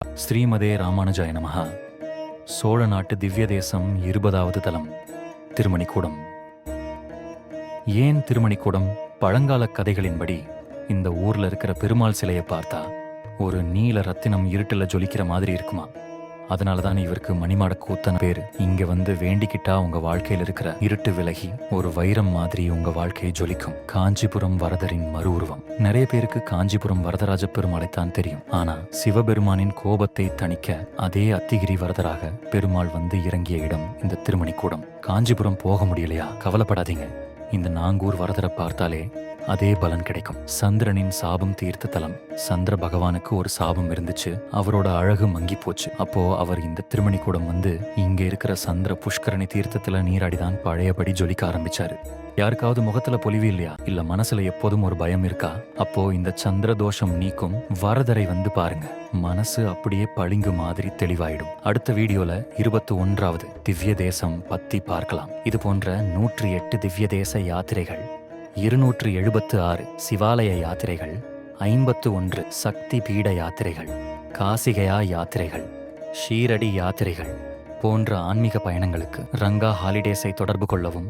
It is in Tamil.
ஸ்ரீமதே ராமானுஜாய நமஹ. சோழ நாட்டு திவ்ய தேசம் 20வது தலம் திருமணிக்கூடம். ஏன் திருமணிக்கூடம்? பழங்கால கதைகளின்படி இந்த ஊர்ல இருக்கிற பெருமாள் சிலையை பார்த்தா ஒரு நீல ரத்தினம் இருட்டுல ஜொலிக்கிற மாதிரி இருக்குமா. அதனாலதான் இவருக்கு மணிமாட கூத்தன பேரு. இங்க வந்து வேண்டிக்கிட்டா உங்க வாழ்க்கையில் இருக்கிற இருட்டு விலகி ஒரு வைரம் மாதிரி உங்க வாழ்க்கையை ஜொலிக்கும். காஞ்சிபுரம் வரதரின் மறு உருவம். நிறைய பேருக்கு காஞ்சிபுரம் வரதராஜ பெருமாளைத்தான் தெரியும். ஆனா சிவபெருமானின் கோபத்தை தணிக்க அதே அத்திகிரி வரதராக பெருமாள் வந்து இறங்கிய இடம் இந்த திருமணிக்கூடம். காஞ்சிபுரம் போக முடியலையா? கவலைப்படாதீங்க. இந்த நாங்கூர் வரதரை பார்த்தாலே அதே பலன் கிடைக்கும். சந்திரனின் சாபம் தீர்த்த தலம். சந்திர பகவானுக்கு ஒரு சாபம் இருந்துச்சு, அவரோட அழகு மங்கி போச்சு. அப்போ அவர் இந்த திருமணிக்கூடம் வந்து இங்க இருக்கிற சந்திர புஷ்கரணி தீர்த்தத்துல நீராடிதான் பழையபடி ஜொலிக்க ஆரம்பிச்சாரு. யாருக்காவது முகத்துல பொலிவு இல்லையா? இல்ல மனசுல எப்போதும் ஒரு பயம் இருக்கா? அப்போ இந்த சந்திர தோஷம் நீக்கும் வரதரை வந்து பாருங்க. மனசு அப்படியே பளிங்கு மாதிரி தெளிவாயிடும். அடுத்த வீடியோல 21வது திவ்ய தேசம் பத்தி பார்க்கலாம். இது போன்ற 108 திவ்ய தேச யாத்திரைகள், 276 சிவாலய யாத்திரைகள், 51 சக்தி பீட யாத்திரைகள், காசிகயா யாத்திரைகள், ஷீரடி யாத்திரைகள் போன்ற ஆன்மீக பயணங்களுக்கு ரங்கா ஹாலிடேஸை தொடர்பு கொள்ளவும்.